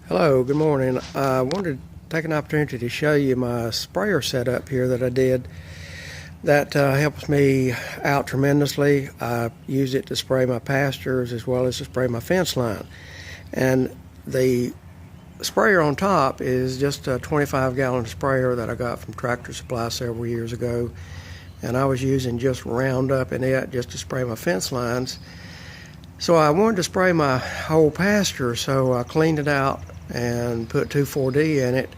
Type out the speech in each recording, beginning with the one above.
Hello, good morning. I wanted to take an opportunity to show you my sprayer setup here that I did that helps me out tremendously. I use it to spray my pastures as well as to spray my fence line. And the sprayer on top is just a 25-gallon sprayer that I got from Tractor Supply several years ago. And I was using just Roundup in it just to spray my fence lines. So I wanted to spray my whole pasture, so I cleaned it out and put 2,4-D in it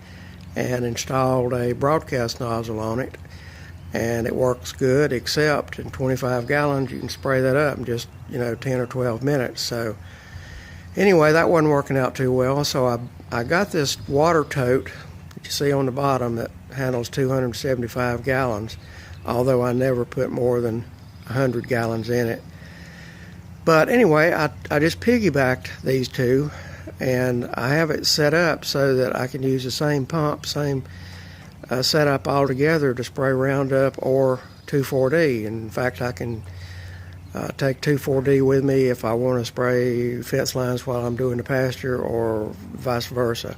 and installed a broadcast nozzle on it, and it works good, except in 25 gallons you can spray that up in just 10 or 12 minutes. So anyway, that wasn't working out too well, so I got this water tote that you see on the bottom that handles 275 gallons, although I never put more than 100 gallons in it. But anyway, I just piggybacked these two, and I have it set up so that I can use the same pump, same setup altogether to spray Roundup or 2,4-D. And in fact, I can take 2,4-D with me if I want to spray fence lines while I'm doing the pasture, or vice versa.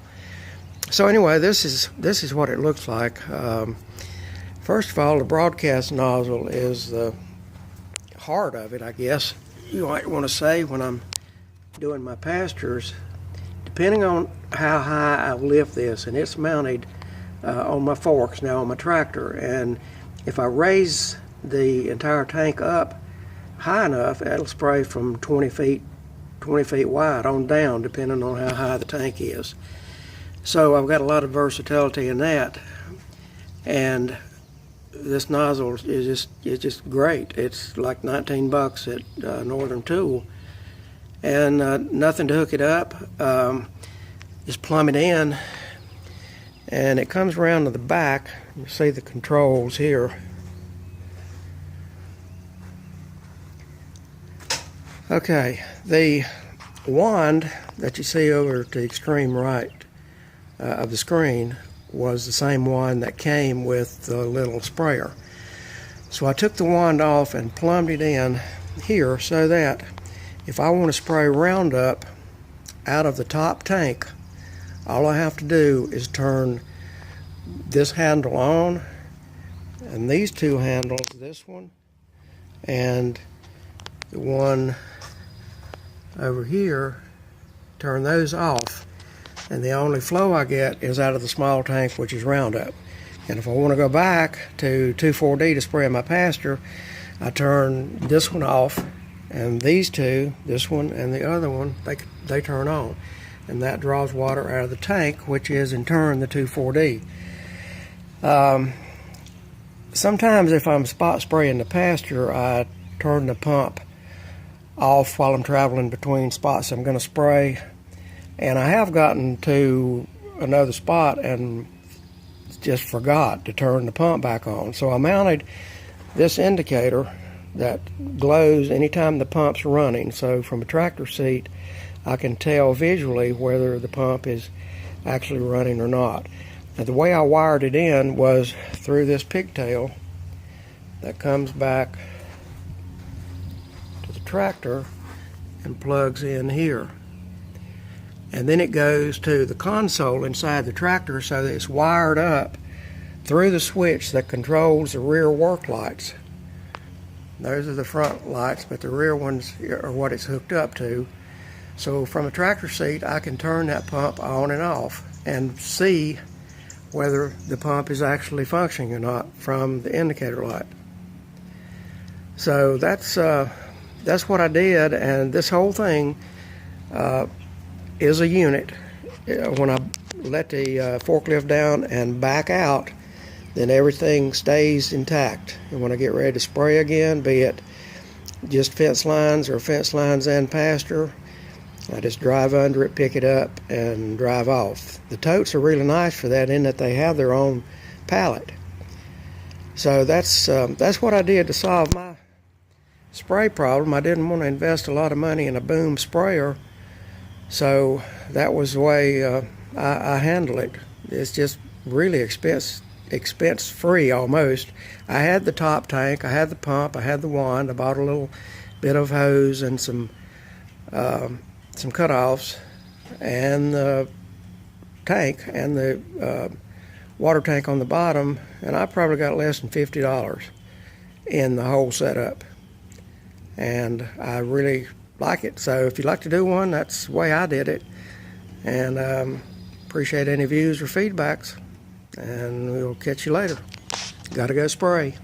So anyway, this is what it looks like. First of all, the broadcast nozzle is the heart of it, I guess you might want to say, when I'm doing my pastures. Depending on how high I lift this, and it's mounted on my forks now on my tractor, and if I raise the entire tank up high enough, it'll spray from 20 feet wide on down, depending on how high the tank is. So I've got a lot of versatility in that, and this nozzle is just great. It's like 19 bucks at Northern Tool, and nothing to hook it up. Just plumb it in, and it comes around to the back. You see the controls here. Okay, the wand that you see over to the extreme right of the screen was the same one that came with the little sprayer. So I took the wand off and plumbed it in here so that if I want to spray Roundup out of the top tank, all I have to do is turn this handle on, and these two handles, this one and the one over here, turn those off, and the only flow I get is out of the small tank, which is Roundup. And if I want to go back to 2,4-D to spray my pasture, I turn this one off, and these two, this one and the other one, they turn on, and that draws water out of the tank, which is in turn the 2,4-D. Sometimes if I'm spot spraying the pasture, I turn the pump off while I'm traveling between spots I'm going to spray. And I have gotten to another spot and just forgot to turn the pump back on. So I mounted this indicator that glows anytime the pump's running. So from a tractor seat, I can tell visually whether the pump is actually running or not. Now, the way I wired it in was through this pigtail that comes back to the tractor and plugs in here. And then it goes to the console inside the tractor, so that it's wired up through the switch that controls the rear work lights. Those are the front lights, but the rear ones are what it's hooked up to. So from a tractor seat, I can turn that pump on and off and see whether the pump is actually functioning or not from the indicator light. So that's what I did, and this whole thing is a unit. When I let the forklift down and back out, then everything stays intact. And when I get ready to spray again, be it just fence lines or fence lines and pasture, I just drive under it, pick it up, and drive off. The totes are really nice for that, in that they have their own pallet. So that's what I did to solve my spray problem. I didn't want to invest a lot of money in a boom sprayer, so that was the way I handle it. It's just really expense-free almost. I had the top tank, I had the pump, I had the wand. I bought a little bit of hose and some cutoffs, and the tank and the water tank on the bottom, and I probably got less than $50 in the whole setup. And I really like it. So if you'd like to do one, that's the way I did it. And appreciate any views or feedbacks. And we'll catch you later. Gotta go spray.